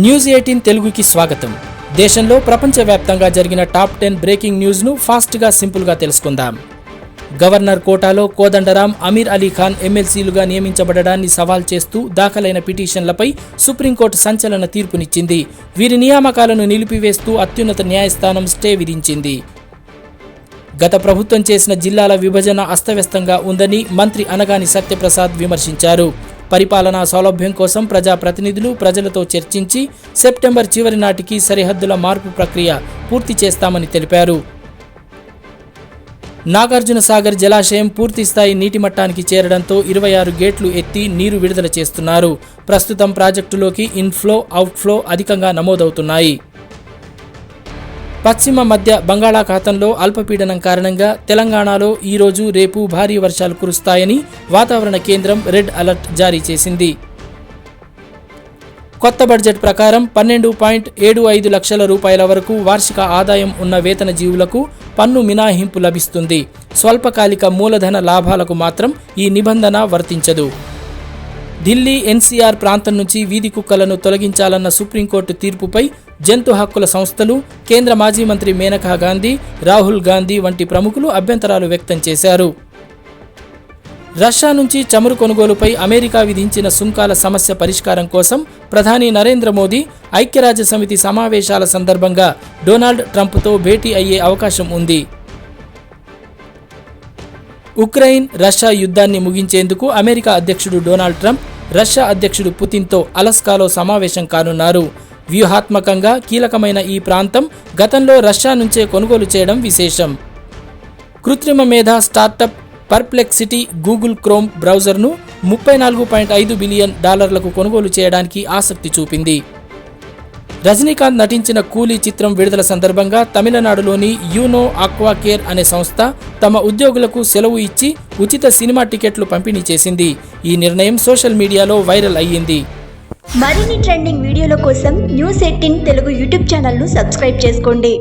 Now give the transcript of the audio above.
News 18 తెలుగుకి స్వాగతం. దేశంలో ప్రపంచవ్యాప్తంగా జరిగిన టాప్ 10 బ్రేకింగ్ న్యూస్ను ఫాస్ట్గా సింపుల్గా తెలుసుకుందాం. గవర్నర్ కోటాలో కోదండరాం, అమీర్ అలీ ఖాన్ ఎమ్మెల్సీలుగా నియమించబడడాన్ని సవాల్ చేస్తూ దాఖలైన పిటిషన్లపై సుప్రీంకోర్టు సంచలన తీర్పునిచ్చింది. వీరి నియామకాలను నిలిపివేస్తూ అత్యున్నత న్యాయస్థానం స్టే విధించింది. గత ప్రభుత్వం చేసిన జిల్లాల విభజన అస్తవ్యస్తంగా ఉందని మంత్రి అనగాని సత్యప్రసాద్ విమర్శించారు. పరిపాలనా సౌలభ్యం కోసం ప్రజాప్రతినిధులు ప్రజలతో చర్చించి సెప్టెంబర్ చివరి నాటికి సరిహద్దుల మార్పు ప్రక్రియ పూర్తి చేస్తామని తెలిపారు. నాగార్జునసాగర్ జలాశయం పూర్తిస్థాయి నీటి మట్టానికి చేరడంతో 26 గేట్లు ఎత్తి నీరు విడుదల చేస్తున్నారు. ప్రస్తుతం ప్రాజెక్టులోకి ఇన్ఫ్లో, అవుట్ఫ్లో అధికంగా నమోదవుతున్నాయి. పశ్చిమ మధ్య బంగాళాఖాతంలో అల్పపీడనం కారణంగా తెలంగాణలో ఈరోజు రేపు భారీ వర్షాలు కురుస్తాయని వాతావరణ కేంద్రం రెడ్ అలర్ట్ జారీ చేసింది. కొత్త బడ్జెట్ ప్రకారం 12.75 లక్షల రూపాయల వరకు వార్షిక ఆదాయం ఉన్న వేతన జీవులకు పన్ను మినహాయింపు లభిస్తుంది. స్వల్పకాలిక మూలధన లాభాలకు మాత్రం ఈ నిబంధన వర్తించదు. ఢిల్లీ ఎన్సీఆర్ ప్రాంతం నుంచి వీధి కుక్కలను తొలగించాలన్న సుప్రీంకోర్టు తీర్పుపై జంతు హక్కుల సంస్థలు, కేంద్ర మాజీ మంత్రి మేనకా గాంధీ, రాహుల్ గాంధీ వంటి ప్రముఖులు అభ్యంతరాలు వ్యక్తం చేశారు. రష్యా నుంచి చమురు కొనుగోలుపై అమెరికా విధించిన సుంకాల సమస్య పరిష్కారం కోసం ప్రధాని నరేంద్ర మోదీ ఐక్యరాజ్యసమితి సమావేశాల సందర్భంగా డొనాల్డ్ ట్రంప్తో భేటీ అయ్యే అవకాశం ఉంది. ఉక్రెయిన్ రష్యా యుద్ధాన్ని ముగించేందుకు అమెరికా అధ్యక్షుడు డొనాల్డ్ ట్రంప్ రష్యా అధ్యక్షుడు పుతిన్తో అలస్కాలో సమావేశం కానున్నారు. వ్యూహాత్మకంగా కీలకమైన ఈ ప్రాంతం గతంలో రష్యా నుంచే కొనుగోలు చేయడం విశేషం. కృత్రిమ మేధ స్టార్టప్ పర్ప్లెక్సిటీ గూగుల్ క్రోమ్ బ్రౌజర్ను $34.5 బిలియన్ కొనుగోలు చేయడానికి ఆసక్తి చూపింది. రజనీకాంత్ నటించిన కూలీ చిత్రం విడుదల సందర్భంగా తమిళనాడులోని యూనో ఆక్వాకేర్ అనే సంస్థ తమ ఉద్యోగులకు సెలవు ఇచ్చి ఉచిత సినిమా టికెట్లు పంపిణీ చేసింది. ఈ నిర్ణయం సోషల్ మీడియాలో వైరల్ అయ్యింది. మరిన్ని ట్రెండింగ్ వీడియోల కోసం న్యూస్ 18 తెలుగు యూట్యూబ్ ఛానల్ను సబ్స్క్రైబ్ చేసుకోండి.